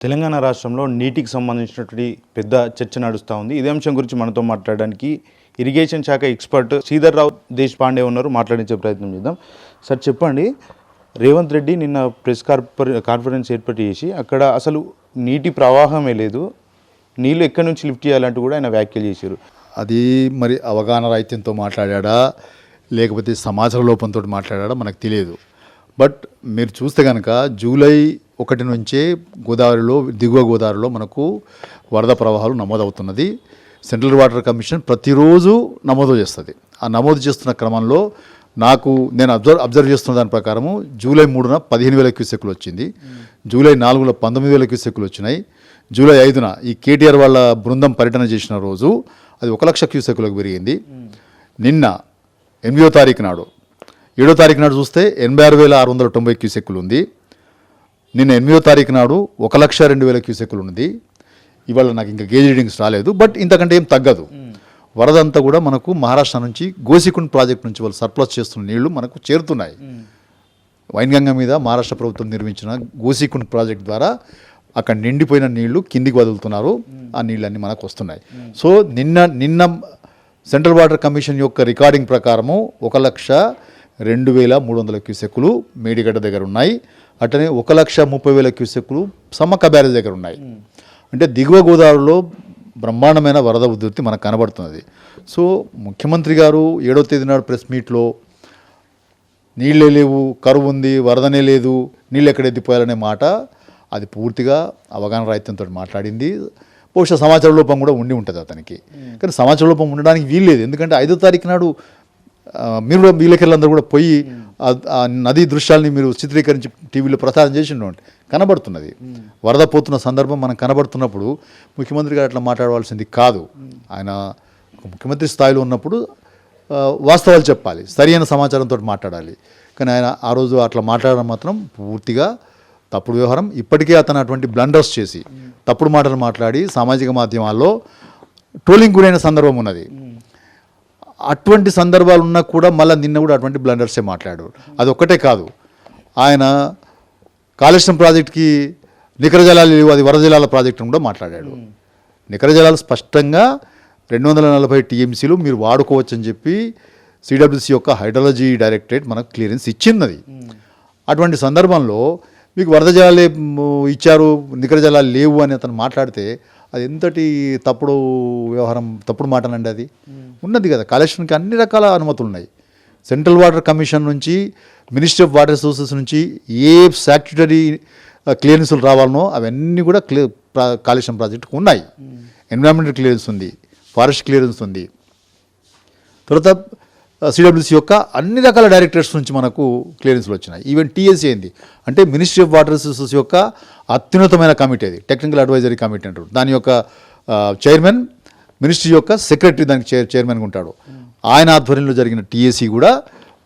తెలంగాణ రాష్ట్రంలో నీటికి సంబంధించినటువంటి పెద్ద చర్చ నడుస్తూ ఉంది. ఇదే అంశం గురించి మనతో మాట్లాడడానికి ఇరిగేషన్ శాఖ ఎక్స్పర్ట్ శ్రీధర్ రావు దేశపాండే ఉన్నారు. మాట్లాడించే ప్రయత్నం చేద్దాం. సార్ చెప్పండి, రేవంత్ రెడ్డి నిన్న ప్రెస్ కాన్ఫరెన్స్ ఏర్పాటు చేసి అక్కడ అసలు నీటి ప్రవాహమే లేదు, నీళ్ళు ఎక్కడి నుంచి లిఫ్ట్ చేయాలంటూ కూడా ఆయన వ్యాఖ్యలు చేశారు. అది మరి అవగాహన రాహిత్యంతో మాట్లాడా లేకపోతే సమాచార లోపంతో మాట్లాడా మనకు తెలియదు. బట్ మీరు చూస్తే కనుక జూలై 1 నుంచే గోదావరిలో దిగువ గోదావరిలో మనకు వరద ప్రవాహాలు నమోదవుతున్నది. సెంట్రల్ వాటర్ కమిషన్ ప్రతిరోజు నమోదు చేస్తుంది. ఆ నమోదు చేస్తున్న క్రమంలో నేను అబ్జర్వ్ చేస్తున్న దాని ప్రకారము జూలై 3న 15,000 క్యూసెక్కులు వచ్చింది, జూలై 4లో 19,000 క్యూసెక్కులు వచ్చినాయి, జూలై 5న ఈ కేటీఆర్ వాళ్ళ బృందం పర్యటన చేసిన రోజు అది 1,00,000 క్యూసెక్కులకు పెరిగింది. నిన్న 8వ తారీఖు నాడు 7వ తారీఖు నాడు చూస్తే 86,690 క్యూసెక్కులు ఉంది. నిన్న 8వ తారీఖు నాడు 1,02,000 క్యూసెక్కులు ఉంది. ఇవాళ నాకు ఇంకా గేజ్ రీడింగ్స్ రాలేదు, బట్ ఇంతకంటే ఏం తగ్గదు. వరద అంతా కూడా మనకు మహారాష్ట్ర నుంచి గోసికుండ్ ప్రాజెక్ట్ నుంచి వాళ్ళు సర్ప్లస్ చేస్తున్న నీళ్లు మనకు చేరుతున్నాయి. వైన్గంగ మీద మహారాష్ట్ర ప్రభుత్వం నిర్మించిన గోసికుండ్ ప్రాజెక్ట్ ద్వారా అక్కడ నిండిపోయిన నీళ్లు కిందికి వదులుతున్నారు. ఆ నీళ్ళన్నీ మనకు వస్తున్నాయి. సో నిన్న సెంట్రల్ వాటర్ కమిషన్ యొక్క రికార్డింగ్ ప్రకారము 1,02,300 క్యూసెక్కులు మేడిగడ్డ దగ్గర ఉన్నాయి. అట్లనే 1,30,000 క్యూసెక్కులు సమ్మక్క బ్యారేజ్ దగ్గర ఉన్నాయి. అంటే దిగువ గోదావరిలో బ్రహ్మాండమైన వరద ఉధృతి మనకు కనబడుతున్నది. సో ముఖ్యమంత్రి గారు 7వ తేదీ నాడు ప్రెస్ మీట్లో నీళ్ళే లేవు, కరువు ఉంది, వరదనే లేదు, నీళ్ళు ఎక్కడ ఎత్తిపోయాలనే మాట అది పూర్తిగా అవగాహన రాహిత్యంతో మాట్లాడింది. బహుశా సమాచార లోపం కూడా ఉండి ఉంటుంది అతనికి. కానీ సమాచార లోపం ఉండడానికి వీల్లేదు. ఎందుకంటే 5వ తారీఖు నాడు మీరు కూడా విలేకరులందరూ కూడా పోయి ఆ నదీ దృశ్యాలని మీరు చిత్రీకరించి టీవీలో ప్రసారం చేసిండండి, కనబడుతున్నది. వరద పోతున్న సందర్భం మనం కనబడుతున్నప్పుడు ముఖ్యమంత్రి గారు అట్లా మాట్లాడవలసింది కాదు. ఆయన ముఖ్యమంత్రి స్థాయిలో ఉన్నప్పుడు వాస్తవాలు చెప్పాలి, సరైన సమాచారంతో మాట్లాడాలి. కానీ ఆయన ఆ రోజు అట్లా మాట్లాడడం మాత్రం పూర్తిగా తప్పుడు వ్యవహారం. ఇప్పటికే అతను అటువంటి బ్లండర్స్ చేసి తప్పుడు మాటలు మాట్లాడి సామాజిక మాధ్యమాల్లో ట్రోలింగ్ గురైన సందర్భం ఉన్నది. అటువంటి సందర్భాలు ఉన్నా కూడా మళ్ళీ నిన్న కూడా అటువంటి బ్లండర్సే మాట్లాడారు. అది ఒక్కటే కాదు, ఆయన కాళేశ్వరం ప్రాజెక్టుకి నికర జలాలు లేవు, అది వరద జలాల ప్రాజెక్టును కూడా మాట్లాడాడు. నికర జలాలు స్పష్టంగా 240 టీఎంసీలు మీరు వాడుకోవచ్చని చెప్పి సిడబ్ల్యూసీ యొక్క హైడ్రాలజీ డైరెక్టరేట్ మనకు క్లియరెన్స్ ఇచ్చిన్నది. అటువంటి సందర్భంలో మీకు వరద జలాలే ఇచ్చారు, నికర జలాలు లేవు అని అతను మాట్లాడితే అది ఎంతటి తప్పుడు వ్యవహారం, తప్పుడు మాటనండి. అది ఉన్నది కదా, కాళేశ్వరంకి అన్ని రకాల అనుమతులు ఉన్నాయి. సెంట్రల్ వాటర్ కమిషన్ నుంచి, మినిస్ట్రీ ఆఫ్ వాటర్ రిసోర్సెస్ నుంచి ఏ స్టాట్యూటరీ క్లియరెన్సులు రావాలనో అవన్నీ కూడా కాళేశ్వరం ప్రాజెక్టుకు ఉన్నాయి. ఎన్విరాన్మెంటల్ క్లియరెన్స్ ఉంది, ఫారెస్ట్ క్లియరెన్స్ ఉంది. తర్వాత సిడబ్ల్యూసీ యొక్క అన్ని రకాల డైరెక్టరేట్స్ నుంచి మనకు క్లియరెన్స్లు వచ్చినాయి. ఈవెన్ టీఎస్సీ ఏంది అంటే మినిస్ట్రీ ఆఫ్ వాటర్ రిసోర్సెస్ యొక్క అత్యున్నతమైన కమిటీ, అది టెక్నికల్ అడ్వైజరీ కమిటీ అంటారు. దాని యొక్క చైర్మన్, మినిస్ట్రీ యొక్క సెక్రటరీ దానికి చైర్మన్గా ఉంటాడు. ఆయన ఆధ్వర్యంలో జరిగిన టీఎస్సీ కూడా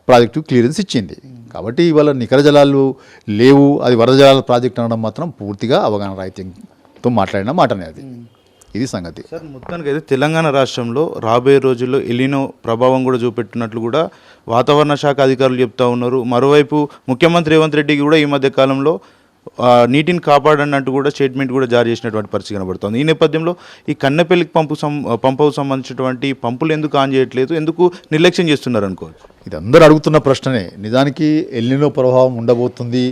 ప్రాజెక్టు క్లియరెన్స్ ఇచ్చింది. కాబట్టి ఇవాళ నికర జలాలు లేవు, అది వరద జలాల ప్రాజెక్ట్ అనడం మాత్రం పూర్తిగా అవగాహన రాహిత్యంతో మాట్లాడిన మాటనే. అది ఇది సంగతి. సార్, మొత్తానికి అయితే తెలంగాణ రాష్ట్రంలో రాబోయే రోజుల్లో ఎలినో ప్రభావం కూడా చూపెట్టినట్లు కూడా వాతావరణ శాఖ అధికారులు చెప్తా ఉన్నారు. మరోవైపు ముఖ్యమంత్రి రేవంత్ రెడ్డికి కూడా ఈ మధ్య కాలంలో నీటిని కాపాడన్నట్టు కూడా స్టేట్మెంట్ కూడా జారీ చేసినటువంటి పరిస్థితి కనబడుతుంది. ఈ నేపథ్యంలో ఈ కన్నెపల్లికి పంపుకు సంబంధించినటువంటి పంపులు ఎందుకు ఆన్ చేయట్లేదు, ఎందుకు నిర్లక్ష్యం చేస్తున్నారు అనుకోవచ్చు? ఇది అందరూ అడుగుతున్న ప్రశ్ననే. నిజానికి ఎల్నినో ప్రభావం ఉండబోతుంది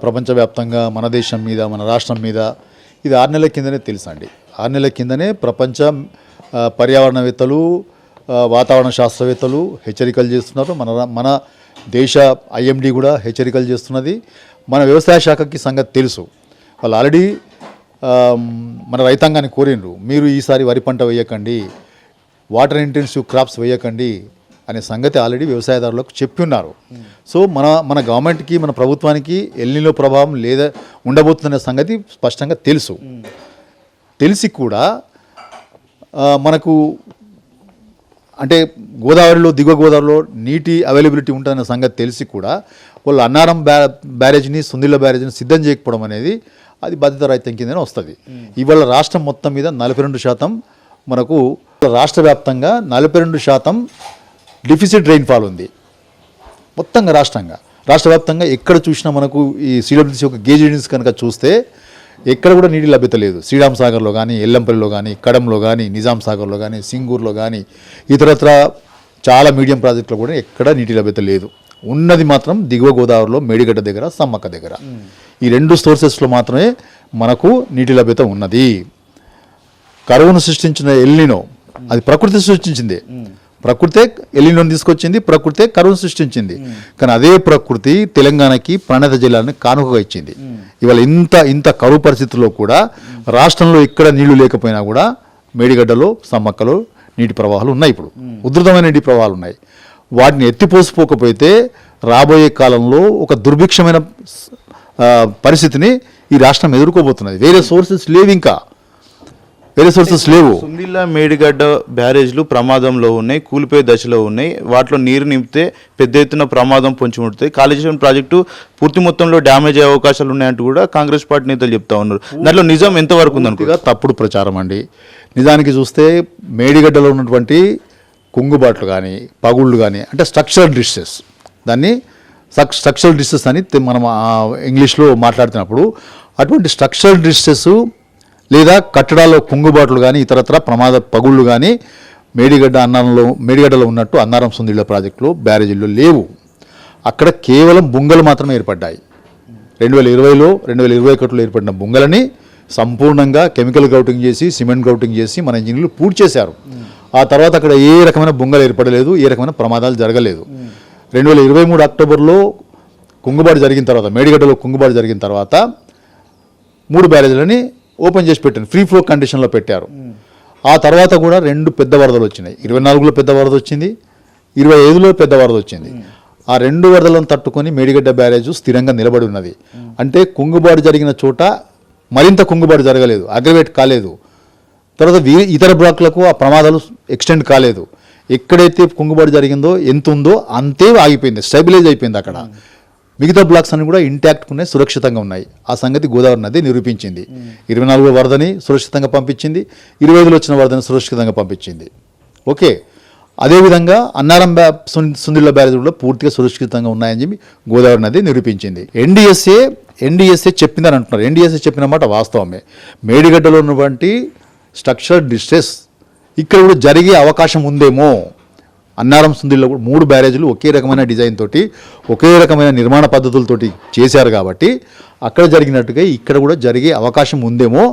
ప్రపంచవ్యాప్తంగా, మన దేశం మీద, మన రాష్ట్రం మీద. ఇది 6 నెలల కిందనే తెలుసండి. 6 నెలల కిందనే ప్రపంచ పర్యావరణవేత్తలు, వాతావరణ శాస్త్రవేత్తలు హెచ్చరికలు చేస్తున్నారు. మన దేశ ఐఎండీ కూడా హెచ్చరికలు చేస్తున్నది. మన వ్యవసాయ శాఖకి సంగతి తెలుసు. వాళ్ళు ఆల్రెడీ మన రైతాంగాన్ని కోరినరు, మీరు ఈసారి వరి పంట వేయకండి, వాటర్ ఇంటెన్సివ్ క్రాప్స్ వేయకండి అనే సంగతి ఆల్రెడీ వ్యవసాయదారులకు చెప్పి ఉన్నారు. సో మన గవర్నమెంట్కి, మన ప్రభుత్వానికి ఎల్నినో ప్రభావం లేదా ఉండబోతుందనే సంగతి స్పష్టంగా తెలుసు. తెలిసి కూడా మనకు అంటే గోదావరిలో, దిగువ గోదావరిలో నీటి అవైలబిలిటీ ఉంటుందనే సంగతి తెలిసి కూడా వాళ్ళు అన్నారం బ్యారేజ్ని, సుందిళ్ళ బ్యారేజ్ని సిద్ధం చేయకపోవడం అనేది అది బాధ్యత రహితం కిందనే వస్తుంది. ఇవాళ రాష్ట్రం మొత్తం మీద 42% మనకు రాష్ట్ర వ్యాప్తంగా 42% డిఫిసిట్ రెయిన్ఫాల్ ఉంది. మొత్తంగా రాష్ట్ర వ్యాప్తంగా ఎక్కడ చూసినా మనకు ఈ సిడబ్ల్యూసీ యొక్క గేజ్ రీడింగ్స్ కనుక చూస్తే ఎక్కడ కూడా నీటి లభ్యత లేదు. శ్రీరామ్ సాగర్లో కానీ, ఎల్లంపల్లిలో కానీ, కడంలో కానీ, నిజాం సాగర్లో కానీ, సింగూరులో కానీ, ఇతరత్ర చాలా మీడియం ప్రాజెక్టులో కూడా ఎక్కడ నీటి లభ్యత లేదు. ఉన్నది మాత్రం దిగువ గోదావరిలో మేడిగడ్డ దగ్గర, సమ్మక్క దగ్గర. ఈ 2 సోర్సెస్లో మాత్రమే మనకు నీటి లభ్యత ఉన్నది. కరువును సృష్టించిన ఎల్నినో అది ప్రకృతి సృష్టించింది. ప్రకృతే ఎల్నినోని తీసుకొచ్చింది, ప్రకృతే కరువును సృష్టించింది. కానీ అదే ప్రకృతి తెలంగాణకి ప్రణత జిల్లాని కానుకగా ఇచ్చింది. ఇవాళ ఇంత కరువు పరిస్థితుల్లో కూడా రాష్ట్రంలో ఇక్కడ నీళ్లు లేకపోయినా కూడా మేడిగడ్డలో, సమ్మక్కలో నీటి ప్రవాహాలు ఉన్నాయి. ఇప్పుడు ఉధృతమైన నీటి ప్రవాహాలు ఉన్నాయి. వాటిని ఎత్తిపోసిపోకపోతే రాబోయే కాలంలో ఒక దుర్భిక్షమైన పరిస్థితిని ఈ రాష్ట్రం ఎదుర్కోబోతున్నది. వేరే సోర్సెస్ లేవు. సుందిల్లా మేడిగడ్డ బ్యారేజ్లు ప్రమాదంలో ఉన్నాయి, కూలిపోయే దశలో ఉన్నాయి. వాటిలో నీరు నింపితే పెద్ద ఎత్తున ప్రమాదం పొంచి ఉంటుంది. కాళేశ్వరం ప్రాజెక్టు పూర్తి మొత్తంలో డ్యామేజ్ అయ్యే అవకాశాలు ఉన్నాయంటూ కూడా కాంగ్రెస్ పార్టీ నేతలు చెప్తా ఉన్నారు. దాంట్లో నిజం ఎంతవరకు ఉందనుకో తప్పుడు ప్రచారం అండి. నిజానికి చూస్తే మేడిగడ్డలో ఉన్నటువంటి కుంగుబాట్లు కానీ, పగుళ్ళు కానీ, అంటే స్ట్రక్చరల్ డిస్ట్రెస్, దాన్ని స్ట్రక్చరల్ డిస్ట్రెస్ అని మనం ఇంగ్లీష్లో మాట్లాడుతున్నప్పుడు, అటువంటి స్ట్రక్చరల్ డిస్ట్రెస్ లేదా కట్టడాల్లో కుంగుబాట్లు కానీ, ఇతరత్ర ప్రమాద పగుళ్ళు కానీ మేడిగడ్డలో ఉన్నట్టు అన్నారం సుందిళ్ళ ప్రాజెక్టులో, బ్యారేజీల్లో లేవు. అక్కడ కేవలం బుంగలు మాత్రమే ఏర్పడ్డాయి. 2020లో 2021లో ఏర్పడిన బుంగలని సంపూర్ణంగా కెమికల్ గ్రౌటింగ్ చేసి, సిమెంట్ గ్రౌటింగ్ చేసి మన ఇంజనీర్లు పూర్తి చేశారు. ఆ తర్వాత అక్కడ ఏ రకమైన బుంగలు ఏర్పడలేదు, ఏ రకమైన ప్రమాదాలు జరగలేదు. 2023 అక్టోబర్లో కుంగుబాటు జరిగిన తర్వాత, మేడిగడ్డలో కుంగుబాటు జరిగిన తర్వాత 3 బ్యారేజీలని ఓపెన్ చేసి పెట్టారు, ఫ్రీ ఫ్లో కండిషన్లో పెట్టారు. ఆ తర్వాత కూడా 2 పెద్ద వరదలు వచ్చినాయి. 24లో పెద్ద వరద వచ్చింది, 25లో పెద్ద వరద వచ్చింది. ఆ 2 వరదలను తట్టుకొని మేడిగడ్డ బ్యారేజ్ స్థిరంగా నిలబడి ఉన్నది. అంటే కుంగుబాటు జరిగిన చోట మరింత కుంగుబాటు జరగలేదు, అగ్రవేట్ కాలేదు. తర్వాత ఇతర బ్లాక్లకు ఆ ప్రమాదాలు ఎక్స్టెండ్ కాలేదు. ఎక్కడైతే కుంగుబాటు జరిగిందో, ఎంత ఉందో అంతే ఆగిపోయింది, స్టెబిలైజ్ అయిపోయింది. అక్కడ మిగతా బ్లాక్స్ అన్ని కూడా ఇంటాక్ట్ ఉన్నాయి, సురక్షితంగా ఉన్నాయి. ఆ సంగతి గోదావరి నది నిరూపించింది. 24లో వరదని సురక్షితంగా పంపించింది, 25లో వచ్చిన వరదని సురక్షితంగా పంపించింది. ఓకే, అదేవిధంగా అన్నారం సుందిళ్ళ బ్యారేజ్ కూడా పూర్తిగా సురక్షితంగా ఉన్నాయని చెప్పి గోదావరి నది నిరూపించింది. ఎన్డీఎస్ఏ చెప్పిందని అంటున్నారు. ఎన్డీఎస్ఏ చెప్పిన మాట వాస్తవమే. మేడిగడ్డలో ఉన్నటువంటి స్ట్రక్చరల్ డిస్ట్రెస్ ఇక్కడ కూడా జరిగే అవకాశం ఉందేమో. అన్నారం సుందిళ్ళలో కూడా 3 బ్యారేజీలు ఒకే రకమైన డిజైన్ తోటి, ఒకే రకమైన నిర్మాణ పద్ధతులతోటి చేశారు కాబట్టి అక్కడ జరిగినట్టుగా ఇక్కడ కూడా జరిగే అవకాశం ఉందేమో.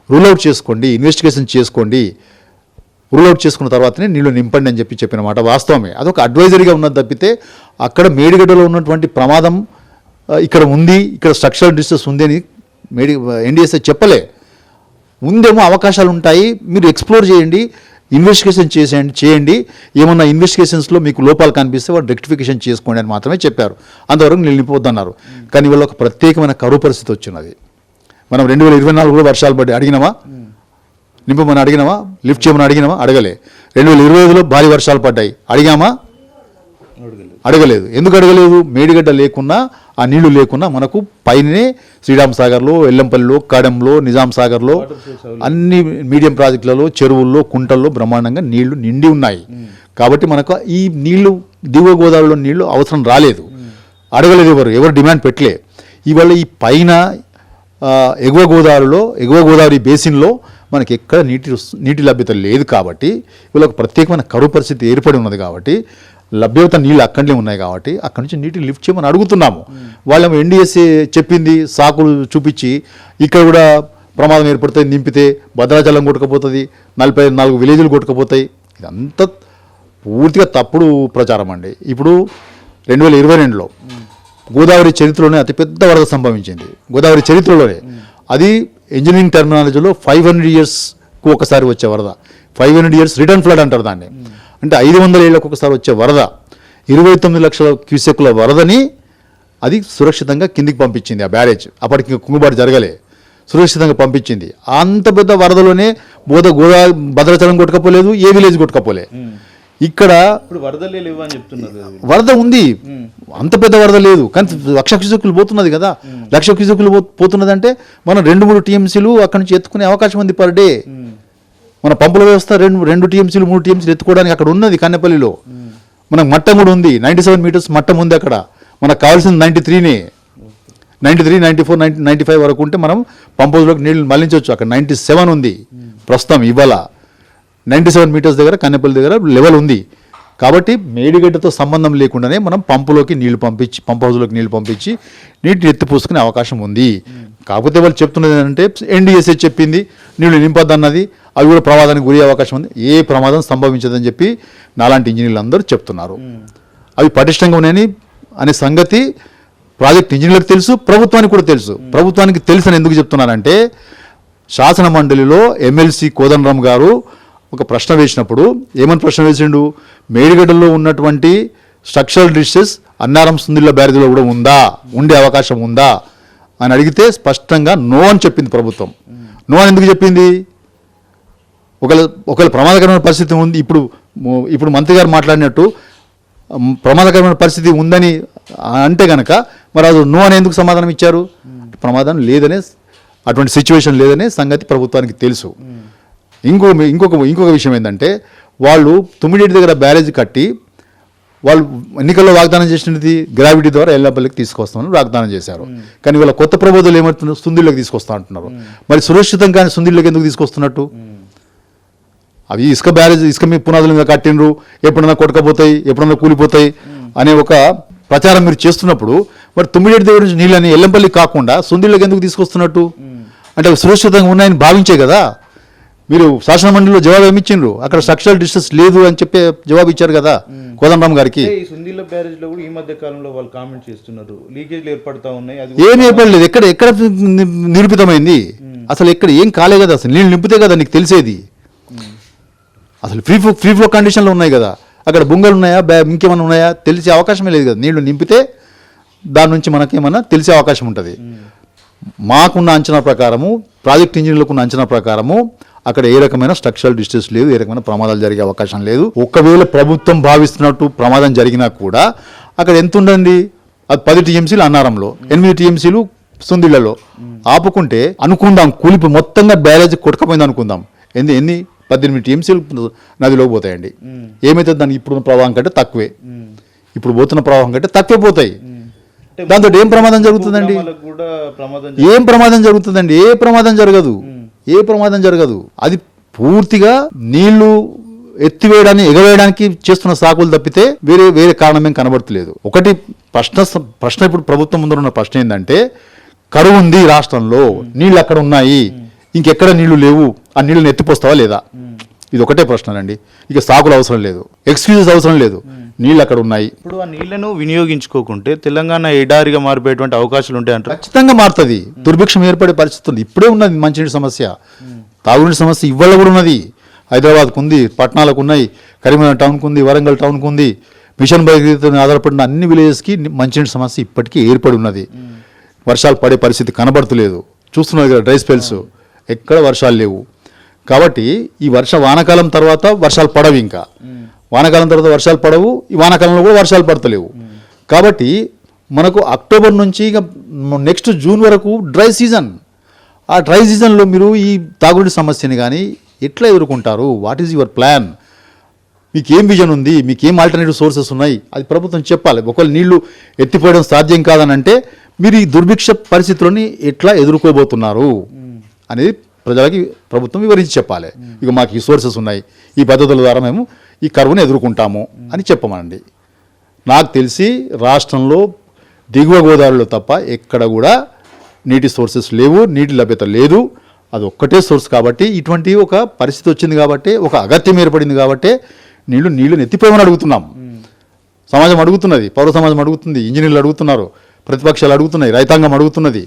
రూల్అవుట్ చేసుకోండి, ఇన్వెస్టిగేషన్ చేసుకోండి, రూల్అవుట్ చేసుకున్న తర్వాతనే నీళ్లు నింపండి అని చెప్పిన మాట వాస్తవమే. అదొక అడ్వైజరీగా ఉన్నది తప్పితే అక్కడ మేడిగడ్డలో ఉన్నటువంటి ప్రమాదం ఇక్కడ ఉంది, ఇక్కడ స్ట్రక్చరల్ డిస్ట్రెస్ ఉంది అని ఎన్డీఎస్ఏ చెప్పలే. ఉందేమో, అవకాశాలు ఉంటాయి, మీరు ఎక్స్ప్లోర్ చేయండి, ఇన్వెస్టిగేషన్ చేయండి, ఏమన్నా ఇన్వెస్టిగేషన్స్లో మీకు లోపాలు కనిపిస్తే వాడు రెక్టిఫికేషన్ చేసుకోండి అని మాత్రమే చెప్పారు. అంతవరకు నిలిపోద్దన్నారు. కానీ వీళ్ళ ఒక ప్రత్యేకమైన కరువు పరిస్థితి వచ్చినది. మనం 2024లో వర్షాలు పడి అడిగినామా, నింపమని అడిగినామా, లిఫ్ట్ చేయమని అడిగినామా, అడగలే. 2025లో భారీ వర్షాలు పడ్డాయి, అడిగామా, అడగలేదు. ఎందుకు అడగలేదు? మేడిగడ్డ లేకున్నా, ఆ నీళ్లు లేకున్నా మనకు పైనే శ్రీరామ్ సాగర్లో, ఎల్లంపల్లిలో, కడంలో, నిజాం సాగర్లో, అన్ని మీడియం ప్రాజెక్టులలో, చెరువుల్లో, కుంటల్లో బ్రహ్మాండంగా నీళ్లు నిండి ఉన్నాయి. కాబట్టి మనకు ఈ నీళ్లు దిగువ గోదావరిలో నీళ్లు అవసరం రాలేదు, అడగలేదు, ఎవరు డిమాండ్ పెట్టలే. ఇవాళ ఈ పైన ఎగువ గోదావరి బేసిన్లో మనకి ఎక్కడ నీటి లభ్యత లేదు. కాబట్టి వీళ్ళకి ప్రత్యేకమైన కరువు పరిస్థితి ఏర్పడి ఉన్నది. కాబట్టి లభ్యత నీళ్ళు అక్కడనే ఉన్నాయి. కాబట్టి అక్కడి నుంచి నీటిని లిఫ్ట్ చేయమని అడుగుతున్నాము. వాళ్ళేమో ఎన్డీఎస్ఏ చెప్పింది సాకులు చూపించి ఇక్కడ కూడా ప్రమాదం ఏర్పడుతుంది, నింపితే భద్రాచలం కొట్టుకపోతుంది, 44 విలేజ్లు కొట్టుకపోతాయి. ఇదంతా పూర్తిగా తప్పుడు ప్రచారం అండి. ఇప్పుడు 2022లో గోదావరి చరిత్రలోనే అతిపెద్ద వరద సంభవించింది. గోదావరి చరిత్రలోనే అది ఇంజనీరింగ్ టెర్మినాలజీలో 500 yearsకు ఒకసారి వచ్చే వరద. 500 years రిటర్న్ ఫ్లడ్ అంటారు దాన్ని. అంటే 500 ఏళ్లకు ఒకసారి వచ్చే వరద, 29 లక్షల క్యూసెక్కుల వరదని అది సురక్షితంగా కిందికి పంపించింది ఆ బ్యారేజ్. అప్పటికి కుంగుబాటు జరగలే, సురక్షితంగా పంపించింది. అంత పెద్ద వరదలోనే భద్రాచలం కొట్టుకపోలేదు, ఏ విలేజ్ కొట్టుకపోలే. ఇక్కడ వరద ఉంది, అంత పెద్ద వరద లేదు, కానీ 1,00,000 క్యూసెక్కులు పోతున్నది కదా. 1,00,000 క్యూసెక్కులు పోతున్నది అంటే మనం 2-3 టీఎంసీలు అక్కడి నుంచి ఎత్తుకునే అవకాశం ఉంది పర్ డే. మన పంపుల వ్యవస్థ 2 టీఎంసీలు 3 టీఎంసీలు ఎత్తుకోవడానికి అక్కడ ఉన్నది. కన్నెపల్లిలో మనకు మట్టం కూడా ఉంది, 97 meters మట్టం ఉంది అక్కడ. మనకు కావాల్సింది 93నే. 93, 94, 95 వరకు ఉంటే మనం పంప్ హౌస్లోకి నీళ్లు మళ్లించవచ్చు. అక్కడ 97 ఉంది ప్రస్తుతం ఇవాళ. 97 మీటర్స్ దగ్గర కన్నెపల్లి దగ్గర లెవెల్ ఉంది. కాబట్టి మేడిగడ్డతో సంబంధం లేకుండానే మనం పంప్ హౌస్లోకి నీళ్లు పంపించి నీటిని ఎత్తిపోసుకునే అవకాశం ఉంది. కాకపోతే వాళ్ళు చెప్తున్నది ఏంటంటే NDSA చెప్పింది నీళ్లు నింపొద్దన్నది, అవి కూడా ప్రమాదానికి గురి అవకాశం ఉంది. ఏ ప్రమాదం సంభవించదని చెప్పి నాలాంటి ఇంజనీర్లు అందరూ చెప్తున్నారు. అవి పటిష్టంగా ఉన్నాయని అనే సంగతి ప్రాజెక్ట్ ఇంజనీర్లకు తెలుసు, ప్రభుత్వానికి కూడా తెలుసు. ప్రభుత్వానికి తెలుసని ఎందుకు చెప్తున్నారంటే శాసన మండలిలో ఎమ్మెల్సీ కోదండరామ్ గారు ఒక ప్రశ్న వేసినప్పుడు ఏమని ప్రశ్న వేసిండు, మేడిగడ్డలో ఉన్నటువంటి స్ట్రక్చరల్ డిస్టెస్ అన్నారం సుందిళ్ళ బ్యారేజ్లో కూడా ఉండే అవకాశం ఉందా అని అడిగితే స్పష్టంగా నో అని చెప్పింది ప్రభుత్వం. నో అని ఎందుకు చెప్పింది? ఒకవేళ ప్రమాదకరమైన పరిస్థితి ఉంది, ఇప్పుడు మంత్రి గారు మాట్లాడినట్టు ప్రమాదకరమైన పరిస్థితి ఉందని అంటే కనుక మరి అది నో అని ఎందుకు సమాధానం ఇచ్చారు? ప్రమాదం లేదనే, అటువంటి సిచ్యువేషన్ లేదనే సంగతి ప్రభుత్వానికి తెలుసు. ఇంకొక విషయం ఏంటంటే వాళ్ళు తుమ్మిడేటి దగ్గర బ్యారేజ్ కట్టి వాళ్ళు ఎన్నికల్లో వాగ్దానం చేసినది గ్రావిటీ ద్వారా ఎల్లపల్లికి తీసుకొస్తామని వాగ్దానం చేశారు. కానీ వీళ్ళ కొత్త ప్రబోధాలు ఏమవుతున్నారు, సుందిళ్ళకి తీసుకొస్తా అంటున్నారు. మరి సురక్షితం కానీ సుందిళ్ళకి ఎందుకు తీసుకొస్తున్నట్టు? అవి ఇసుక మీ పునాదుల మీద కట్టినరు, ఎప్పుడన్నా కొట్టకపోతాయి, ఎప్పుడన్నా కూలిపోతాయి అనే ఒక ప్రచారం మీరు చేస్తున్నప్పుడు మరి తుమ్మిడేటి దగ్గర నుంచి నీళ్ళని ఎల్లంపల్లి కాకుండా సుందిళ్ళకి ఎందుకు తీసుకొస్తున్నట్టు? అంటే అవి సురక్షితంగా ఉన్నాయని భావించే కదా. మీరు శాసన మండలిలో జవాబు ఏమిచ్చిండ్రు, అక్కడ స్ట్రక్చరల్ డిస్టెన్స్ లేదు అని చెప్పి జవాబు ఇచ్చారు కదా కోదండరామ్ గారికి. సుందిళ్ళ బ్యారేజ్ లో కూడా ఈ మధ్య కాలంలో వాళ్ళు కామెంట్ చేస్తున్నారు, లీకేజ్ ఏర్పడతా ఉన్నాయి. ఏం ఏర్పడలేదు, ఎక్కడ నిరూపితమైంది? అసలు ఎక్కడ ఏం కాలే కదా, అసలు నీళ్ళు నింపితే కదా నీకు తెలిసేది. అసలు ఫ్రీ ఫ్లో కండిషన్లో ఉన్నాయి కదా, అక్కడ బొంగలు ఉన్నాయా, ఇంకేమైనా ఉన్నాయా తెలిసే అవకాశమే లేదు కదా. నీళ్లు నింపితే దాని నుంచి మనకేమన్నా తెలిసే అవకాశం ఉంటుంది. మాకున్న అంచనా ప్రకారము, ప్రాజెక్ట్ ఇంజనీర్లకు ఉన్న అంచనా ప్రకారము అక్కడ ఏ రకమైన స్ట్రక్చరల్ డిస్టెన్స్ లేదు, ఏ రకమైన ప్రమాదాలు జరిగే అవకాశం లేదు. ఒకవేళ ప్రభుత్వం భావిస్తున్నట్టు ప్రమాదం జరిగినా కూడా అక్కడ ఎంత ఉండండి, అది 10 TMCలు అన్నారంలో, 8 TMCలు సుందిళ్లలో ఆపుకుంటే అనుకుందాం, కూలిపి మొత్తంగా బ్యారేజ్ కొట్టుకపోయింది అనుకుందాం, ఎన్ని 18 TMCలు నదిలోకి పోతాయండి. ఏమైతుంది దానికి ఇప్పుడున్న ప్రవాహం కంటే తక్కువే, ఇప్పుడు పోతున్న ప్రవాహం కంటే తక్కువే పోతాయి. దాంతో ఏం ప్రమాదం జరుగుతుందండి? ఏం ప్రమాదం జరుగుతుందండి? ఏ ప్రమాదం జరగదు. అది పూర్తిగా నీళ్లు ఎగవేయడానికి చేస్తున్న సాకులు తప్పితే వేరే కారణం ఏం కనబడతలేదు. ఒకటి ప్రశ్న ఇప్పుడు ప్రభుత్వం ముందు ఉన్న ప్రశ్న ఏంటంటే, కరువు ఉంది రాష్ట్రంలో, నీళ్లు అక్కడ ఉన్నాయి, ఇంకెక్కడ నీళ్లు లేవు, ఆ నీళ్ళని ఎత్తిపోస్తావా లేదా? ఇది ఒకటే ప్రశ్నలండి. ఇక సాకులు అవసరం లేదు, ఎక్స్క్యూజెస్ అవసరం లేదు, నీళ్ళు అక్కడ ఉన్నాయి. ఇప్పుడు ఆ నీళ్లను వినియోగించుకోకుంటే తెలంగాణ ఎడారిగా మారిపోయేటువంటి అవకాశాలు ఉంటాయంటారు? ఖచ్చితంగా మారుతుంది. దుర్భిక్షం ఏర్పడే పరిస్థితి ఉంది. ఇప్పుడే ఉన్నది మంచినీటి సమస్య, తాగునీటి సమస్య ఇవాళ కూడా ఉన్నది. హైదరాబాద్కు ఉంది, పట్టణాలకు ఉన్నాయి, కరీంనగర్ టౌన్కు ఉంది, వరంగల్ టౌన్కు ఉంది. మిషన్ భగీరథ ఆధారపడిన అన్ని విలేజెస్కి మంచినీటి సమస్య ఇప్పటికీ ఏర్పడి ఉన్నది. వర్షాలు పడే పరిస్థితి కనబడతలేదు, చూస్తున్నారు కదా, డ్రై స్పెల్స్, ఎక్కడ వర్షాలు లేవు. కాబట్టి ఈ వానాకాలం తర్వాత వర్షాలు పడవు, ఇంకా వానాకాలం తర్వాత వర్షాలు పడవు, ఈ వానాకాలంలో కూడా వర్షాలు పడతలేవు. కాబట్టి మనకు అక్టోబర్ నుంచి ఇక నెక్స్ట్ జూన్ వరకు డ్రై సీజన్. ఆ డ్రై సీజన్లో మీరు ఈ తాగునీటి సమస్యని కానీ ఎట్లా ఎదుర్కొంటారు? What is your plan? మీకేం విజన్ ఉంది, మీకేం ఆల్టర్నేటివ్ సోర్సెస్ ఉన్నాయి, అది ప్రభుత్వం చెప్పాలి. ఒకవేళ నీళ్లు ఎత్తిపోయడం సాధ్యం కాదని అంటే మీరు ఈ దుర్భిక్ష పరిస్థితులని ఎట్లా ఎదుర్కోబోతున్నారు అనేది ప్రజలకి ప్రభుత్వం వివరించి చెప్పాలి. ఇక మాకు ఈ సోర్సెస్ ఉన్నాయి, ఈ పద్ధతుల ద్వారా మేము ఈ కరువును ఎదుర్కొంటాము అని చెప్పమనండి. నాకు తెలిసి రాష్ట్రంలో దిగువ గోదావరిలో తప్ప ఎక్కడ కూడా నీటి సోర్సెస్ లేవు, నీటి లభ్యత లేదు. అది ఒక్కటే సోర్స్. కాబట్టి ఇటువంటి ఒక పరిస్థితి వచ్చింది కాబట్టి, ఒక అగత్యం ఏర్పడింది కాబట్టి నీళ్లు ఎత్తిపోయమని అడుగుతున్నాం. సమాజం అడుగుతున్నది, పౌర సమాజం అడుగుతుంది, ఇంజనీర్లు అడుగుతున్నారు, ప్రతిపక్షాలు అడుగుతున్నాయి, రైతాంగం అడుగుతున్నది.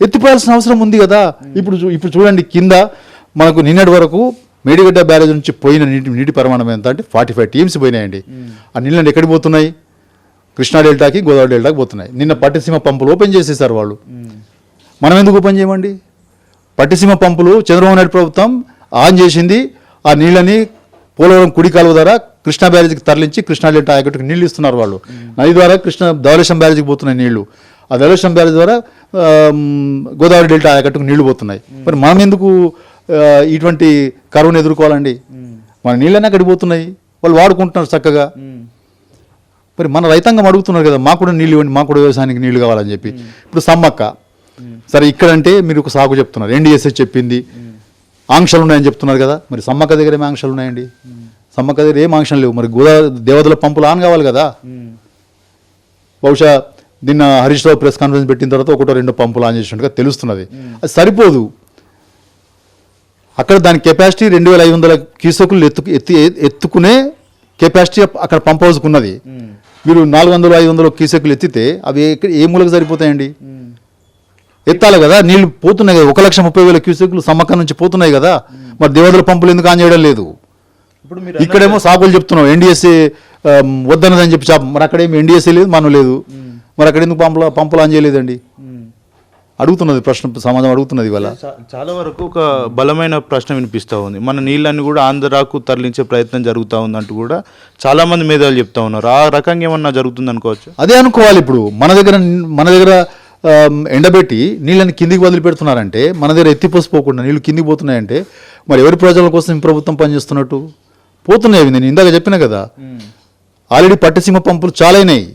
ఎత్తిపోయాల్సిన అవసరం ఉంది కదా. ఇప్పుడు చూడండి, కింద మనకు నిన్నటి వరకు మేడిగడ్డ బ్యారేజ్ నుంచి పోయిన నీటి పరిమాణం ఎంత అంటే 45 TMC పోయినాయండి. ఆ నీళ్ళని ఎక్కడికి పోతున్నాయి? కృష్ణా డెల్టాకి, గోదావరి డెల్టాకి పోతున్నాయి. నిన్న పట్టిసీమ పంపులు ఓపెన్ చేసేసారు వాళ్ళు. మనం ఎందుకు ఓపెన్ చేయమండి? పట్టిసీమ పంపులు చంద్రబాబు నాయుడు ప్రభుత్వం ఆన్ చేసింది. ఆ నీళ్ళని పోలవరం కుడి కాలువ ద్వారా కృష్ణా బ్యారేజ్కి తరలించి కృష్ణా డెల్టా ఆయకట్టుకు నీళ్ళు ఇస్తున్నారు వాళ్ళు. నది ద్వారా ధవళేశ్వరం బ్యారేజ్కి పోతున్నాయి నీళ్లు. ఆ ధవళేశ్వరం బ్యారేజ్ ద్వారా గోదావరి డెల్టా ఆయకట్టుకు నీళ్లు పోతున్నాయి. మరి మనం ఎందుకు ఇటువంటి కరువును ఎదుర్కోవాలండి? మన నీళ్ళని అక్కడికి పోతున్నాయి, వాళ్ళు వాడుకుంటున్నారు చక్కగా. మరి మన రైతాంగం అడుగుతున్నారు కదా, మాకు కూడా నీళ్ళు ఇవ్వండి, మాకు కూడా వ్యవసాయానికి నీళ్లు కావాలని చెప్పి. ఇప్పుడు సమ్మక్క సరే ఇక్కడంటే మీరు ఒక సాగు చెప్తున్నారు, ఎన్డీఎస్ఏ చెప్పింది ఆంక్షలు ఉన్నాయని చెప్తున్నారు కదా, మరి సమ్మక్క దగ్గర ఏమి ఆంక్షలు ఉన్నాయండి? సమ్మక్క దగ్గర ఏం ఆంక్షలు లేవు. మరి గోదావరి దేవతల పంపులు ఆన్ కావాలి కదా. బహుశా నిన్న హరీష్ రావు ప్రెస్ కాన్ఫరెన్స్ పెట్టిన తర్వాత ఒకటో రెండో పంపులు ఆన్ చేసినట్టుగా తెలుస్తున్నది. అది సరిపోదు. అక్కడ దాని కెపాసిటీ 2500 క్యూసెక్కులు ఎత్తుకునే కెపాసిటీ అక్కడ పంప్ హౌస్కి ఉన్నది. మీరు 400-500 క్యూసెక్కులు ఎత్తితే అవి ఏ మూలకు సరిపోతాయండి? ఎత్తాలి కదా, నీళ్లు పోతున్నాయి కదా, 1,30,000 క్యూసెక్కులు సమ్మక్క నుంచి పోతున్నాయి కదా. మరి దేవతల పంపులు ఎందుకు ఆన్ చేయడం లేదు? ఇప్పుడు మీరు ఇక్కడేమో సాగులు చెప్తున్నాం ఎన్డీఎస్ఏ వద్దన్నదని చెప్పి మరి అక్కడేమో ఎన్డీఎస్ఏ లేదు, మనం లేదు, మరి అక్కడ ఎందుకు పంపులు ఆన్ చేయలేదండి? అడుగుతున్నది ప్రశ్న, సమాజం అడుగుతున్నది. ఇవాళ చాలా వరకు ఒక బలమైన ప్రశ్న వినిపిస్తూ ఉంది. మన నీళ్ళన్ని కూడా ఆంధ్రాకు తరలించే ప్రయత్నం జరుగుతూ ఉందంటూ కూడా చాలా మంది మేధావులు చెప్తా ఉన్నారు. ఆ రకంగా ఏమన్నా జరుగుతుంది అనుకోవచ్చు? అదే అనుకోవాలి. ఇప్పుడు మన దగ్గర ఎండబెట్టి నీళ్ళని కిందికి వదిలిపెడుతున్నారంటే, మన దగ్గర ఎత్తిపోసిపోకుండా నీళ్ళు కిందికి పోతున్నాయంటే మరి ఎవరి ప్రజల కోసం ప్రభుత్వం పనిచేస్తున్నట్టు? పోతున్నాయి. నేను ఇందాక చెప్పిన కదా, ఆల్రెడీ పట్టిసీమ పంపులు చాలా అయినాయి.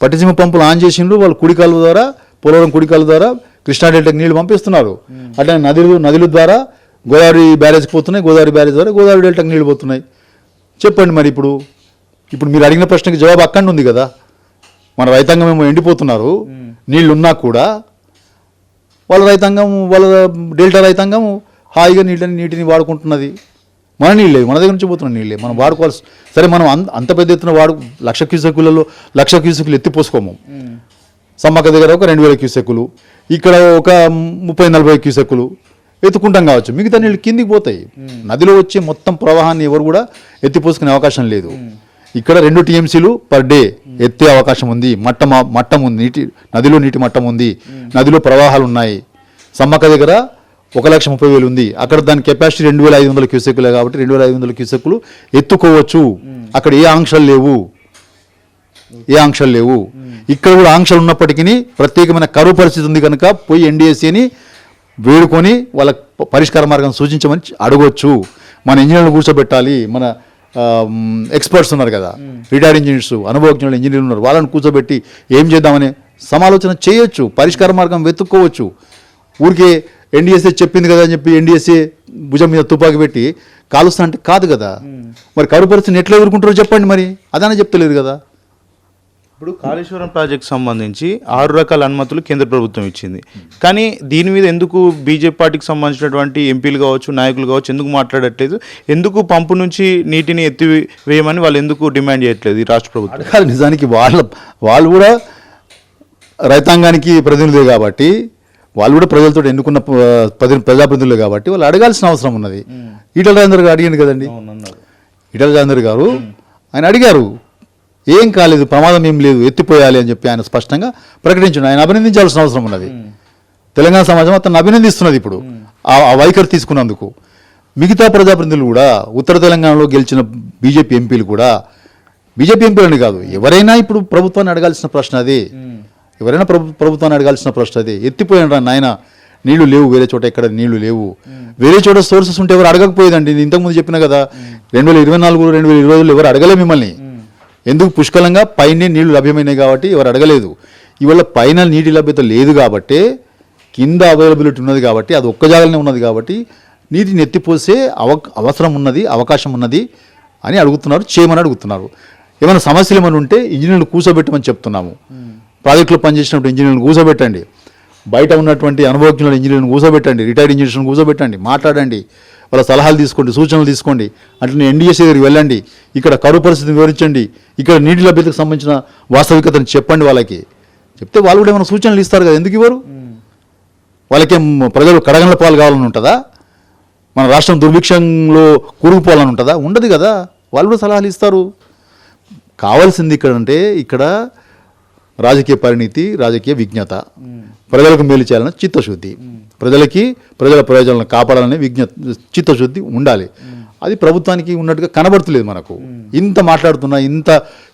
పట్టిసీమ పంపులు ఆన్ చేసిండ్రు వాళ్ళు. కుడికాల ద్వారా, పోలవరం కుడికాల ద్వారా కృష్ణా డెల్టాకి నీళ్లు పంపిస్తున్నారు. అట్లా నదుల ద్వారా గోదావరి బ్యారేజ్కి పోతున్నాయి, గోదావరి బ్యారేజ్ ద్వారా గోదావరి డెల్టాకి నీళ్లు పోతున్నాయి. చెప్పండి మరి ఇప్పుడు మీరు అడిగిన ప్రశ్నకి జవాబు అక్కడ ఉంది కదా. మన రైతాంగం ఏమో ఎండిపోతున్నారు, నీళ్లు ఉన్నా కూడా వాళ్ళ డెల్టా రైతాంగం హాయిగా నీటిని వాడుకుంటున్నది. మన నీళ్ళే, మన దగ్గర నుంచి పోతున్న నీళ్ళే మనం వాడుకోవాల్సి. సరే మనం అంత పెద్ద ఎత్తున 1,00,000 క్యూసెక్కులలో 1,00,000 క్యూసెక్కులు ఎత్తిపోసుకోము. సమ్మక్క దగ్గర ఒక 2,000 క్యూసెక్కులు, ఇక్కడ ఒక 30-40 క్యూసెక్కులు ఎత్తుకుంటాం కావచ్చు. మిగతా నీళ్ళు కిందికి పోతాయి. నదిలో వచ్చే మొత్తం ప్రవాహాన్ని ఎవరు కూడా ఎత్తిపోసుకునే అవకాశం లేదు. ఇక్కడ 2 టీఎంసీలు పర్ డే ఎత్తే అవకాశం ఉంది. మట్టం ఉంది, నదిలో నీటి మట్టం ఉంది, నదిలో ప్రవాహాలు ఉన్నాయి. సమ్మక్క దగ్గర 1,30,000 ఉంది. అక్కడ దాని కెపాసిటీ 2,500 క్యూసెక్కులే కాబట్టి 2,500 క్యూసెక్కులు ఎత్తుకోవచ్చు. అక్కడ ఏ ఆంక్షలు లేవు. ఇక్కడ కూడా ఆంక్షలు ఉన్నప్పటికీ ప్రత్యేకమైన కరువు పరిస్థితి ఉంది కనుక పోయి ఎన్డీఎస్ఏని వేడుకొని వాళ్ళ పరిష్కార మార్గం సూచించమని అడగొచ్చు. మన ఇంజనీర్లు కూర్చోబెట్టాలి. మన ఎక్స్పర్ట్స్ ఉన్నారు కదా, రిటైర్డ్ ఇంజనీర్స్, అనుభవజ్ఞులు ఇంజనీర్లు ఉన్నారు, వాళ్ళని కూర్చోబెట్టి ఏం చేద్దామని సమాలోచన చేయొచ్చు, పరిష్కార మార్గం వెతుక్కోవచ్చు. ఊరికే ఎన్డీఎస్ఏ చెప్పింది కదా అని చెప్పి ఎన్డీఎస్ఏ భుజం మీద తుపాకి పెట్టి కాలుస్తా అంటే కాదు కదా. మరి కరువు పరిస్థితిని ఎట్లా ఎదుర్కొంటారో చెప్పండి. మరి అదనే చెప్తలేరు కదా. ఇప్పుడు కాళేశ్వరం ప్రాజెక్ట్ సంబంధించి 6 రకాల అనుమతులు కేంద్ర ప్రభుత్వం ఇచ్చింది. కానీ దీని మీద ఎందుకు బీజేపీ పార్టీకి సంబంధించినటువంటి ఎంపీలు కావచ్చు, నాయకులు కావచ్చు ఎందుకు మాట్లాడట్లేదు? ఎందుకు పంపు నుంచి నీటిని ఎత్తివేయమని వాళ్ళు ఎందుకు డిమాండ్ చేయట్లేదు ఈ రాష్ట్ర ప్రభుత్వం? నిజానికి వాళ్ళు కూడా రైతాంగానికి ప్రతినిధులే కాబట్టి, వాళ్ళు కూడా ప్రజలతో ఎన్నుకున్న ప్రజాప్రతినిధులే కాబట్టి వాళ్ళు అడగాల్సిన అవసరం ఉన్నది. ఈటల రాజేందర్ గారు అడిగారు కదండి. ఈటల రాజేందర్ గారు ఆయన అడిగారు, ఏం కాలేదు, ప్రమాదం ఏం లేదు, ఎత్తిపోయాలి అని చెప్పి ఆయన స్పష్టంగా ప్రకటించాడు. ఆయన అభినందించాల్సిన అవసరం ఉన్నది. తెలంగాణ సమాజం అతను అభినందిస్తున్నది ఇప్పుడు ఆ వైఖరి తీసుకున్నందుకు. మిగతా ప్రజాప్రతినిధులు కూడా, ఉత్తర తెలంగాణలో గెలిచిన బీజేపీ ఎంపీలు కూడా, బీజేపీ ఎంపీలని కాదు, ఎవరైనా ఇప్పుడు ప్రభుత్వాన్ని అడగాల్సిన ప్రశ్న అదే. ప్రభుత్వాన్ని అడగాల్సిన ప్రశ్న అదే. ఎత్తిపోయాడు రా నాయన, నీళ్లు లేవు, వేరే చోట ఎక్కడ నీళ్లు లేవు, వేరే చోట సోర్సెస్ ఉంటే ఎవరు అడగకపోయేదండి. నేను ఇంతకుముందు చెప్పిన కదా, 2024-2020 ఎవరు అడగలే మిమ్మల్ని. ఎందుకు? పుష్కలంగా పైనే నీళ్లు లభ్యమైనాయి కాబట్టి ఎవరు అడగలేదు. ఇవాళ పైన నీటి లభ్యత లేదు కాబట్టి, కింద అవైలబిలిటీ ఉన్నది కాబట్టి, అది ఒక్క జాగాలోనే ఉన్నది కాబట్టి నీటిని ఎత్తిపోసే అవసరం ఉన్నది, అవకాశం ఉన్నది అని అడుగుతున్నారు, చేయమని అడుగుతున్నారు. ఏమైనా సమస్యలు ఏమైనా ఉంటే ఇంజనీర్లు కూర్చోబెట్టమని చెప్తున్నాము. ప్రాజెక్టులో పనిచేసినప్పుడు ఇంజనీర్లను కూర్చోబెట్టండి, బయట ఉన్నటువంటి అనుభవజ్ఞుల ఇంజనీర్లను కూర్చోబెట్టండి, రిటైర్డ్ ఇంజనీర్స్ని కూర్చోబెట్టండి, మాట్లాడండి, వాళ్ళ సలహాలు తీసుకోండి, సూచనలు తీసుకోండి. అంటే ఎన్డీఎస్ఏ దగ్గరికి వెళ్ళండి, ఇక్కడ కరువు పరిస్థితిని వివరించండి, ఇక్కడ నీటి లభ్యతకు సంబంధించిన వాస్తవికతను చెప్పండి. వాళ్ళకి చెప్తే వాళ్ళు కూడా ఏమైనా సూచనలు ఇస్తారు కదా. ఎందుకు ఇవ్వరు? వాళ్ళకేం ప్రజలు కడగండ్ల పాలు కావాలని ఉంటుందా? మన రాష్ట్రం దుర్భిక్షంలో కూరుకుపోవాలని ఉంటుందా? ఉండదు కదా. వాళ్ళు కూడా సలహాలు ఇస్తారు. కావాల్సింది ఇక్కడ రాజకీయ పరిణితి, రాజకీయ విజ్ఞత, ప్రజలకు మేలు చేయాలన్న చిత్తశుద్ధి, ప్రజల ప్రయోజనాలను కాపాడాలనే చిత్తశుద్ధి ఉండాలి. అది ప్రభుత్వానికి ఉన్నట్టుగా కనబడుతులేదు మనకు. ఇంత మాట్లాడుతున్నా, ఇంత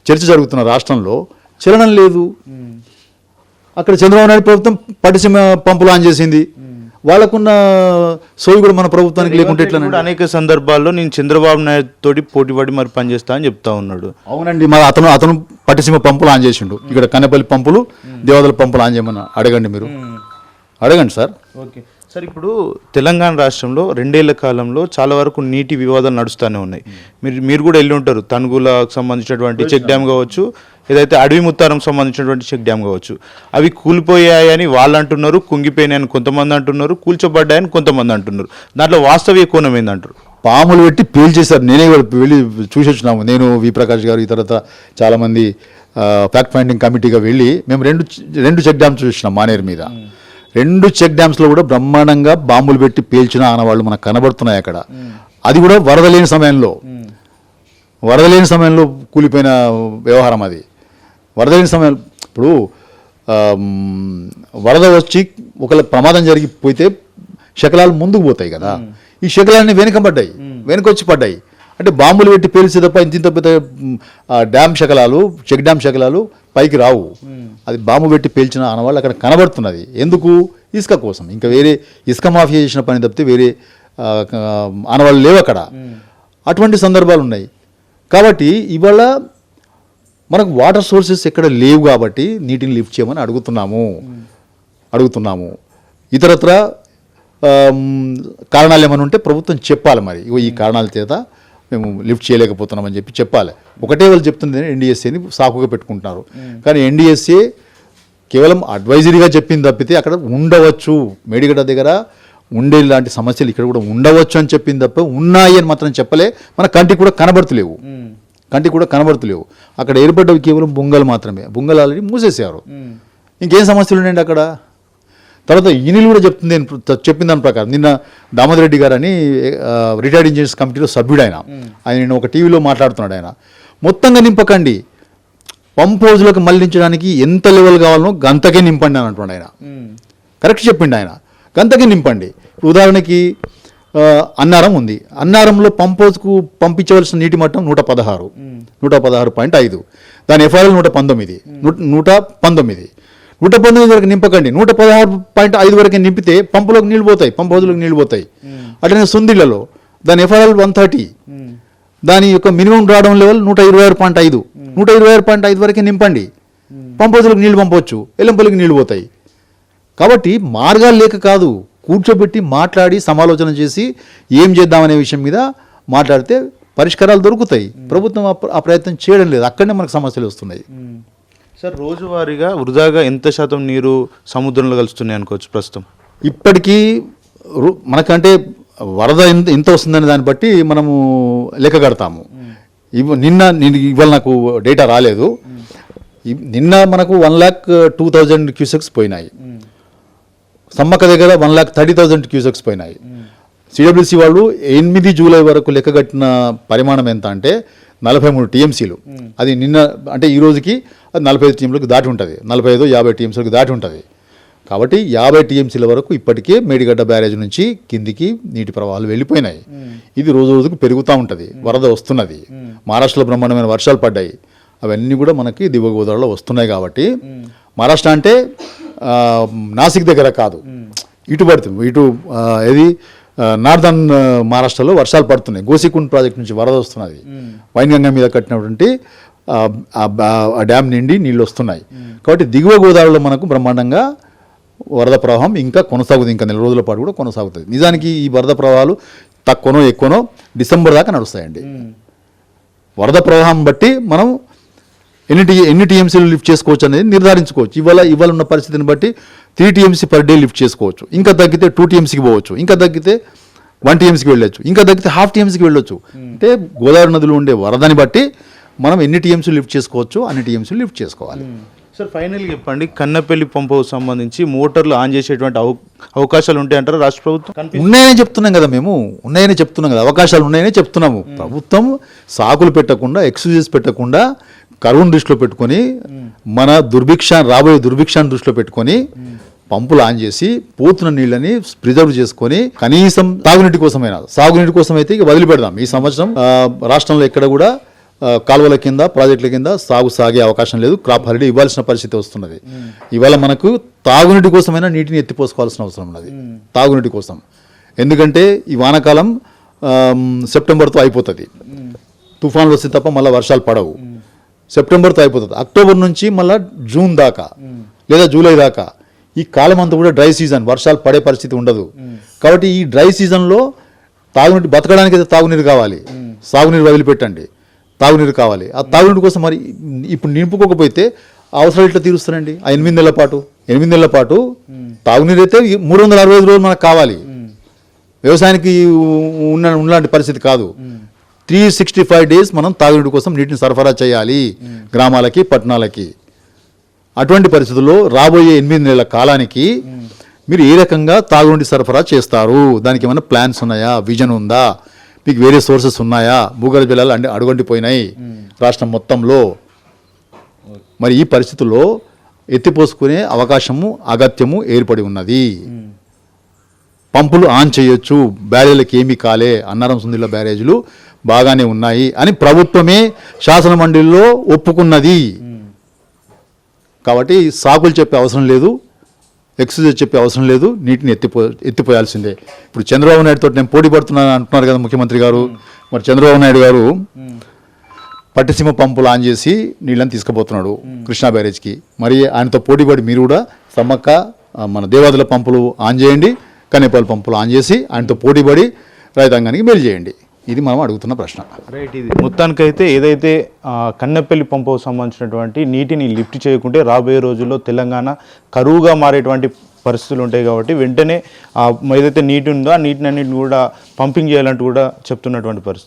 చర్చ జరుగుతున్న రాష్ట్రంలో చలనం లేదు. అక్కడ చంద్రబాబు నాయుడు ప్రభుత్వం పట్టిసీమ పంపులు ఆన్ చేసింది, వాళ్ళకున్న సోయి కూడా మన ప్రభుత్వానికి లేకుంటే ఎట్లా? కూడా అనేక సందర్భాల్లో నేను చంద్రబాబు నాయుడు తోటి పోటీపడి మరి పనిచేస్తా అని చెప్తా ఉన్నాడు. అవునండి, మరి అతను పట్టిసీమ పంపులు ఆన్ చేసిండు, ఇక్కడ కన్నెపల్లి పంపులు దేవదల పంపులు ఆన్ చేయమని అడగండి, మీరు అడగండి సార్. ఓకే సార్, ఇప్పుడు తెలంగాణ రాష్ట్రంలో 2 ఏళ్ల కాలంలో చాలా వరకు నీటి వివాదాలు నడుస్తూనే ఉన్నాయి. మీరు కూడా వెళ్ళి ఉంటారు. తనుగులకు సంబంధించినటువంటి చెక్ డ్యామ్ కావచ్చు, ఏదైతే అడవి ముత్తారం సంబంధించినటువంటి చెక్ డ్యామ్ కావచ్చు, అవి కూలిపోయాయని వాళ్ళు అంటున్నారు, కుంగిపోయినాయని కొంతమంది అంటున్నారు, కూల్చోబడ్డాయని కొంతమంది అంటున్నారు. దాంట్లో వాస్తవిక కోణం ఏందంటారు? పాములు పెట్టి పేల్చేశారు. నేనే వెళ్ళి చూసి వచ్చినాము. నేను వి ప్రకాష్ గారు, ఇతరత చాలామంది ఫ్యాక్ట్ ఫైండింగ్ కమిటీగా వెళ్ళి మేము రెండు చెక్ డ్యామ్స్ చూసినాం మానేరు మీద. 2 చెక్ డ్యామ్స్లో కూడా బ్రహ్మాండంగా బాంబులు పెట్టి పేల్చిన ఆనవాళ్ళు మనకు కనబడుతున్నాయి అక్కడ. అది కూడా వరద లేని సమయంలో కూలిపోయిన వ్యవహారం అది. వరద లేని సమయం, ఇప్పుడు వరద వచ్చి ఒకవేళ ప్రమాదం జరిగిపోతే శకలాలు ముందుకు పోతాయి కదా, ఈ శకలాన్ని వెనుకొచ్చి పడ్డాయి. అంటే బాంబులు పెట్టి పేల్చే తప్ప ఇంత పెద్ద చెక్ డ్యామ్ శకలాలు పైకి రావు. అది బాంబు పెట్టి పేల్చిన ఆనవాళ్ళు అక్కడ కనబడుతున్నది. ఎందుకు? ఇసుక కోసం. ఇంకా వేరే ఇసుక మాఫియా చేసిన పని తప్పితే వేరే ఆనవాళ్ళు లేవు అక్కడ. అటువంటి సందర్భాలు ఉన్నాయి. కాబట్టి ఇవాళ మనకు వాటర్ సోర్సెస్ ఎక్కడ లేవు కాబట్టి నీటిని లిఫ్ట్ చేయమని అడుగుతున్నాము. ఇతరత్ర కారణాలు ఏమైనా ఉంటే ప్రభుత్వం చెప్పాలి. మరి ఈ కారణాల చేత మేము లిఫ్ట్ చేయలేకపోతున్నామని చెప్పాలి. ఒకటే వాళ్ళు చెప్తుంది ఎన్డీఎస్ఏని సాకుగా పెట్టుకుంటున్నారు. కానీ ఎన్డీఎస్ఏ కేవలం అడ్వైజరీగా చెప్పింది తప్పితే అక్కడ ఉండవచ్చు, మేడిగడ్డ దగ్గర ఉండే లాంటి సమస్యలు ఇక్కడ కూడా ఉండవచ్చు అని చెప్పింది తప్ప ఉన్నాయి అని మాత్రం చెప్పలే. మన కంటికి కూడా కనబడుతులేవు. అక్కడ ఏర్పడ్డవి కేవలం బొంగలు మాత్రమే. బొంగలు ఆల్రెడీ మూసేసారు. ఇంకేం సమస్యలు ఉన్నాయండి అక్కడ? తర్వాత ఈయనలు కూడా చెప్పిన దాని ప్రకారం నిన్న దామోదర్ రెడ్డి గారు అని రిటైర్డ్ ఇంజనీర్స్ కమిటీలో సభ్యుడు ఆయన ఒక టీవీలో మాట్లాడుతున్నాడు. ఆయన మొత్తంగా నింపకండి, పంప్ హౌజ్లోకి మళ్లించడానికి ఎంత లెవెల్ కావాలనో గంతకే నింపండి అని అంటున్నాడు ఆయన. కరెక్ట్ చెప్పిండు ఆయన, గంతకే నింపండి. ఉదాహరణకి అన్నారం ఉంది, అన్నారంలో పంప్ హౌజ్కు పంపించవలసిన నీటి మట్టం 116.5, దాని ఎఫ్ఆర్ఎల్ 119 వరకు నింపకండి. 116.5 వరకు నింపితే పంపులోకి నీళ్ళు పోతాయి, పంప్ హౌజ్లోకి నీళ్ళు పోతాయి. అట్లనే సుందిళ్లలో దాని ఎఫ్ఆర్ఎల్ 130, దాని యొక్క మినిమం డ్రాడౌన్ లెవెల్ 126.5 వరకే నింపండి. పంప్ హౌజ్లోకి నీళ్ళు పంపవచ్చు, ఎల్లంపల్లికి నీళ్ళు పోతాయి. కాబట్టి మార్గాలు లేక కాదు, కూర్చోబెట్టి మాట్లాడి సమాలోచన చేసి ఏం చేద్దామనే విషయం మీద మాట్లాడితే పరిష్కారాలు దొరుకుతాయి. ప్రభుత్వం ఆ ప్రయత్నం చేయడం లేదు, అక్కడనే మనకు సమస్యలు వస్తున్నాయి. సార్, రోజువారీగా వృధాగా ఎంత శాతం నీరు సముద్రంలో కలుస్తున్నాయి అనుకోవచ్చు ప్రస్తుతం? ఇప్పటికీ మనకంటే వరద ఎంత వస్తుందనే దాన్ని బట్టి మనము లెక్క కడతాము. ఇవాళ నాకు డేటా రాలేదు. నిన్న మనకు 1,02,000 క్యూసెక్స్ పోయినాయి. సమ్మక్క దగ్గర 1,30,000 క్యూసెక్స్ పోయినాయి. సిడబ్ల్యూసి వాళ్ళు 8 జూలై వరకు లెక్కగట్టిన పరిమాణం ఎంత అంటే 43 టీఎంసీలు. అది నిన్న అంటే ఈ రోజుకి అది 45 టీఎంసీలకు దాటి ఉంటుంది, 45-50 టీఎంసీలకు దాటి ఉంటుంది. కాబట్టి 50 టీఎంసీల వరకు ఇప్పటికే మేడిగడ్డ బ్యారేజ్ నుంచి కిందికి నీటి ప్రవాహాలు వెళ్ళిపోయినాయి. ఇది రోజు రోజుకు పెరుగుతూ ఉంటుంది, వరద వస్తున్నది. మహారాష్ట్రలో బ్రహ్మాండమైన వర్షాలు పడ్డాయి, అవన్నీ కూడా మనకి దిగువ గోదావరిలో వస్తున్నాయి. కాబట్టి మహారాష్ట్ర అంటే నాసిక్ దగ్గర కాదు, ఇటు పడుతుంది, ఇటు ఏది నార్దర్న్ మహారాష్ట్రలో వర్షాలు పడుతున్నాయి. గోసికుండ్ ప్రాజెక్ట్ నుంచి వరద వస్తున్నది, వైన్గంగా మీద కట్టినటువంటి ఆ డ్యామ్ నిండి నీళ్ళు వస్తున్నాయి. కాబట్టి దిగువ గోదావరిలో మనకు బ్రహ్మాండంగా వరద ప్రవాహం ఇంకా కొనసాగుతుంది, ఇంకా 4 రోజుల పాటు కూడా కొనసాగుతుంది. నిజానికి ఈ వరద ప్రవాహాలు తక్కువనో ఎక్కువనో డిసెంబర్ దాకా నడుస్తాయండి. వరద ప్రవాహం బట్టి మనం ఎన్ని టీఎంసీలు లిఫ్ట్ చేసుకోవచ్చు అనేది నిర్ధారించుకోవచ్చు. ఇవాళ ఉన్న పరిస్థితిని బట్టి 3 టీఎంసీ పర్ డే లిఫ్ట్ చేసుకోవచ్చు. ఇంకా తగ్గితే 2 టీఎంసీకి పోవచ్చు, ఇంకా తగ్గితే 1 టీఎంసీకి వెళ్ళొచ్చు, ఇంకా తగ్గితే ½ టీఎంసీకి వెళ్ళొచ్చు. అంటే గోదావరి నదిలో ఉండే వరదని బట్టి మనం ఎన్ని టీఎంసీలు లిఫ్ట్ చేసుకోవచ్చు అన్ని టీఎంసీలు లిఫ్ట్ చేసుకోవాలి. సార్, ఫైనల్గా చెప్పండి, కన్నపల్లి పంప్ హౌస్ సంబంధించి మోటార్లు ఆన్ చేసేటువంటి అవకాశాలు ఉంటాయంటారా రాష్ట్ర ప్రభుత్వం? ఉన్నాయని చెప్తున్నాం కదా, అవకాశాలు ఉన్నాయని చెప్తున్నాము. ప్రభుత్వం సాకులు పెట్టకుండా, ఎక్స్క్యూజెస్ పెట్టకుండా, కరువును దృష్టిలో పెట్టుకొని, మన రాబోయే దుర్భిక్షాన్ని దృష్టిలో పెట్టుకొని పంపులు ఆన్ చేసి పోతున్న నీళ్ళని ప్రిజర్వ్ చేసుకొని కనీసం సాగునీటి కోసం అయితే ఇక వదిలిపెడదాం. ఈ సంవత్సరం రాష్ట్రంలో ఎక్కడ కూడా కాలువల కింద ప్రాజెక్టుల కింద సాగే అవకాశం లేదు. క్రాప్ హాలిడే ఇవ్వాల్సిన పరిస్థితి వస్తున్నది. ఇవాళ మనకు తాగునీటి కోసమైనా నీటిని ఎత్తిపోసుకోవాల్సిన అవసరం ఉన్నది, తాగునీటి కోసం. ఎందుకంటే ఈ వానాకాలం సెప్టెంబర్తో అయిపోతుంది. తుఫాన్లు వస్తే తప్ప మళ్ళీ వర్షాలు పడవు. సెప్టెంబర్తో అయిపోతుంది. అక్టోబర్ నుంచి మళ్ళీ జూన్ దాకా లేదా జూలై దాకా ఈ కాలం అంతా కూడా డ్రై సీజన్, వర్షాలు పడే పరిస్థితి ఉండదు. కాబట్టి ఈ డ్రై సీజన్లో తాగునీటి బతకడానికి అయితే తాగునీరు కావాలి. సాగునీరు వదిలిపెట్టండి, తాగునీరు కావాలి. ఆ తాగునీరు కోసం మరి ఇప్పుడు నింపుకోకపోతే అవసరాలు ఇట్లా తీరుస్తారండి. ఆ 8 నెలల పాటు తాగునీరు అయితే 365 రోజులు మనకు కావాలి. వ్యవసాయానికి ఉన్నలాంటి పరిస్థితి కాదు. 365 డేస్ మనం తాగునీటి కోసం నీటిని సరఫరా చేయాలి గ్రామాలకి, పట్టణాలకి. అటువంటి పరిస్థితుల్లో రాబోయే 8 నెలల కాలానికి మీరు ఏ రకంగా తాగునీటి సరఫరా చేస్తారు? దానికి ఏమైనా ప్లాన్స్ ఉన్నాయా? విజన్ ఉందా? మీకు వేరే సోర్సెస్ ఉన్నాయా? భూగర్భ జలాలు అడుగంటిపోయినాయి రాష్ట్రం మొత్తంలో. మరి ఈ పరిస్థితుల్లో ఎత్తిపోసుకునే అవకాశము, అగత్యము ఏర్పడి ఉన్నది. పంపులు ఆన్ చేయొచ్చు, బ్యారేజ్లకు ఏమీ కాలే, అన్నారం సుందిళ్ళ బ్యారేజ్లు బాగానే ఉన్నాయి అని ప్రభుత్వమే శాసన మండలిలో ఒప్పుకున్నది. కాబట్టి సాకులు చెప్పే అవసరం లేదు, ఎక్స్క్యూజ్ చెప్పే అవసరం లేదు. నీటిని ఎత్తిపోయాల్సిందే. ఇప్పుడు చంద్రబాబు నాయుడు తోటి నేను పోటీ పడుతున్నాను అంటున్నారు కదా ముఖ్యమంత్రి గారు. మరి చంద్రబాబు నాయుడు గారు పట్టిసీమ పంపులు ఆన్ చేసి నీళ్ళని తీసుకుపోతున్నాడు కృష్ణా బ్యారేజ్కి. మరి ఆయనతో పోటీపడి మీరు కూడా సమ్మక్క, మన దేవాదుల పంపులు ఆన్ చేయండి, కనేపాలు పంపులు ఆన్ చేసి ఆయనతో పోటీపడి రైతాంగానికి మేలు చేయండి. ఇది మనం అడుగుతున్న ప్రశ్న. రైట్. ఇది మొత్తానికైతే ఏదైతే కన్నెపల్లి పంపుకు సంబంధించినటువంటి నీటిని లిఫ్ట్ చేయకుంటే రాబోయే రోజుల్లో తెలంగాణ కరువుగా మారేటువంటి పరిస్థితులు ఉంటాయి. కాబట్టి వెంటనే ఏదైతే నీటి ఉందో ఆ నీటిని అన్నింటిని కూడా పంపింగ్ చేయాలంటూ కూడా చెప్తున్నటువంటి పరిస్థితి.